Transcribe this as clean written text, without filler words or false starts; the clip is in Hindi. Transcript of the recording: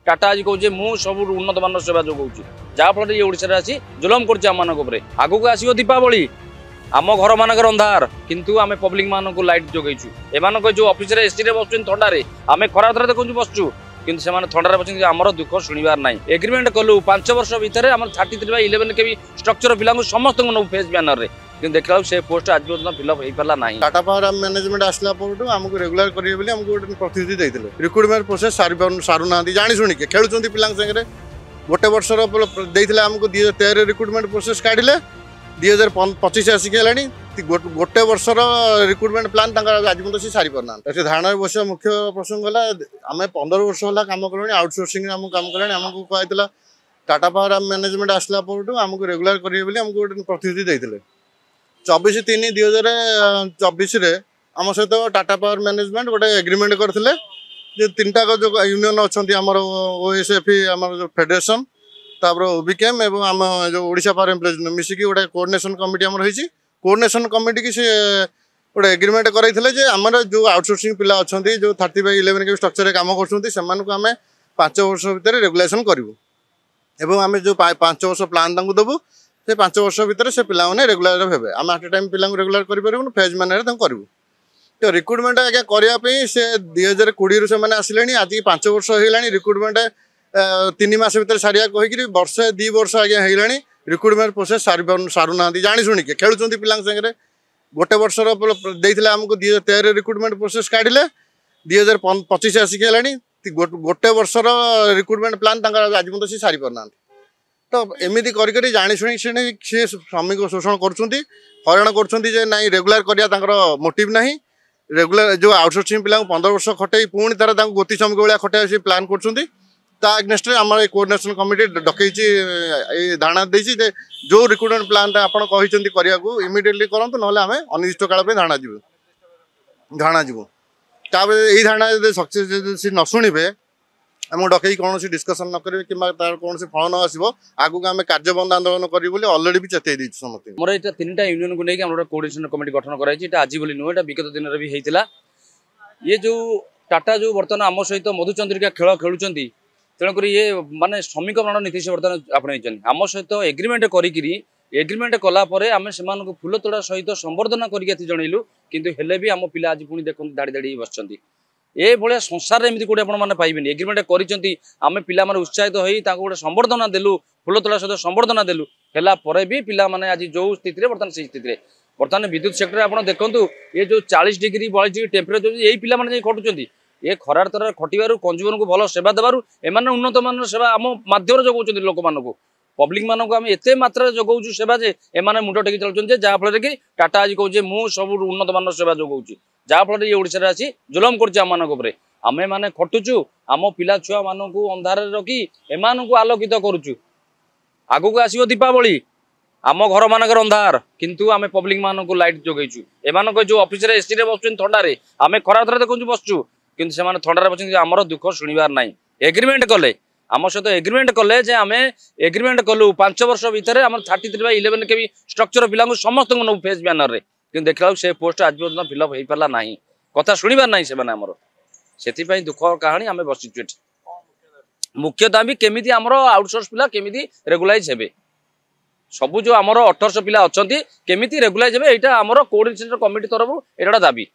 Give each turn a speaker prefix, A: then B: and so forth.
A: टाटा आज कहे मु सब उन्नत मान सेवा जोगाऊँ जहाँफल ये ओडिशा आसी जुलम कर आगू आसो दीपावली आम घर मानक अंधार किंतु आम पब्लिक मान को लाइट जोगेचु एमान जो ऑफिस रे एसी रे बसुन थंडारे आम खरा थरे देखु बसचु किंतु से थंडारे बस आमर दुख शुणवार ना एग्रीमेंट कलु 5 वर्ष भितर आम 33/11 के स्ट्रक्चर पिला समस्त फेस बैनर में देखा से पोस्ट आज पर्यटन फिलअप हो पारा ना
B: टाटा पावर मैनेजमेंट आसला आमको रेगुलर करेंगे आमको प्रतिश्रुति देते रिक्रुटमेंट प्रोसेस सारूना जाणी शुणिके खेलुं पिला सागे गोटे वर्षर देते आमको 2013 रिक्रुटमेंट प्रोसेस काढ़े 2025 आसिक गोटे वर्षर रिक्रुटमेंट प्लान आज पर्यटन से सारी पारना धारणा बस मुख्य प्रसंग है आम 15 वर्ष है कम कल आउटसोर्सिंग आम कम कला आमको कहला टाटा पावर मैनेजमेंट आसला आमको रेगुलर करेंगे आमको प्रतिश्रुति देते 24/3/2024 आम सहित टाटा पावर मैनेजमेंट गोटे एग्रीमेंट करते तीनटा जो यूनियन अच्छा ओएसएफ आम फेडरेशन तापर ओबीकेम एवं आम जो ओडिशा पावर एम्प्लॉइज मिसिकी गोटे कोऑर्डिनेशन कमिटी आमर होइछि कोऑर्डिनेशन कमिटी की से गोटे एग्रीमेंट कराइथिले जे आमर जो आउटसोर्सिंग पिला अच्छा जो 30/11 के स्ट्रक्चर काम करछन्ती आम 5 वर्ष भितर रेगुलेशन करूँ एवं आम जो 5 वर्ष प्लान देवु से 5 वर्ष भितर से पिला रेगुलर हेबे आम एट टाइम पिला रेगुलर करूँ फेज मैनर करूँ तो रिक्रुटमेंट आज्ञा करने से 2020 से आसिले आज 5 वर्ष होगा रिक्रुटमेंट 3 मास भर सारिया कहीकि वर्षे 2 वर्ष आज्ञा होगा रिक्रुटमेंट प्रोसेस सारूना जाणी शुणिके खेलुं पिला सागे गोटे वर्षर देते आमको 2013 रिक्रुटमेंट प्रोसेस काढ़े 2025 आसिक गोटे वर्षर रिक्रुटमेंट प्लान आज पर्यटन से सारी पारना तो एमती कर जाणी शुणी सी श्रमिक शोषण करण कर रेगुलर कर मोटिव ना रेगुलर जो आउटसोर्सिंग पिला 15 वर्ष खटे पुणी तार गोती श्रमिक भाया खटे से प्लान करगेस्ट आम कोऑर्डिनेशन कमिटी डकई धारणा देती जो रिक्रुटमेंट प्लान आपड़ कही इमिडिएटली करूँ ना आम अनिर्दिष्ट काल धारणा जीवु यही धारणा सक्सेस न शुणे आम डकई कौन डिस्कसन न करेंगे कि कौन फल न आसो आगू आम कार्य बंद आंदोलन करेंगे अलरेडी भी चेतई दी समस्त
A: मोर ये 3टा यूनियन को लेकिन कोऑर्डिनेशन कमिटी गठन कराई आज बोली नुह विगत दिन में भी होता ये जो टाटा जो बर्तमान आम सहित मधुचंद्रिका खेल खेलुं तेणुक ये माने श्रमिक प्राण नीति से बर्तमान आपणे आम सहित एग्रीमेंट कलापर आम से फूल तोड़ा सहित संबर्धना करके जनइलु किंतु हेले भी आम पिला आज पुणी देखते धाड़ी धाड़ी बस ये भाया संसार एमती कौटे आपने पाइबेनि एग्रीमेंट करें पिला उत्साहित हो गोटे संबर्धना देलु फूल तोड़ा सहित संबर्धना देलु है भी पिला माने आज जो स्थिति बर्तमान से स्थिति बर्तमान विद्युत सेक्टर आप देखु ये जो 40 डिग्री 42 डिग्री टेम्परेचर यही पिला माने खटुंट ये खरार तरह खटार कंज्यूमर को भल सेवा देवार एम उन्नत मान सेवा आम मध्यम जगह लोक मान पब्लिक मानक आम एत मात्रा जगाऊँ सेवा जे एम मुंड टेकी चलुचे जहाँफल कि टाटा आज कहे मु सब उन्नत मान सेवा जोगाऊँ जहाँफल ये ओडिशा आसी जुलम कर आमे माने खटुचु आम पिला छुआ मान अंधार रखी एमान को आलोकित करुचु आगू आसो दीपावली आम घर मानक अंधार किंतु आम पब्लिक मान को लाइट जोगेचु एमान जो ऑफिस रे एसी रे बसुन थंडारे आम खरा थरे देखु बसचु किंतु से थंडारे बस आमर दुख शुणवार ना एग्रीमेंट कले आम सहित एग्रीमेंट कले आम एग्रीमेंट कलु 5 वर्ष भितर आम 33/11 के स्ट्रक्चर पिला समस्त फेस बैनर में देखा से पोस्ट आज पर्यटन फिलअप हो पारा ना कथा शुणवार ना से दुख कहानी आम बसीचु मुख्य दाबी केमी आमर आउटसोर्स पिला केमी रेगुलाइज हे सबू जो आमर 1800 पिला अच्छा केमी रेगुलाइज हे यहाँ आमर कोऑर्डिनेशन कमिटी तरफ एटा दाबी।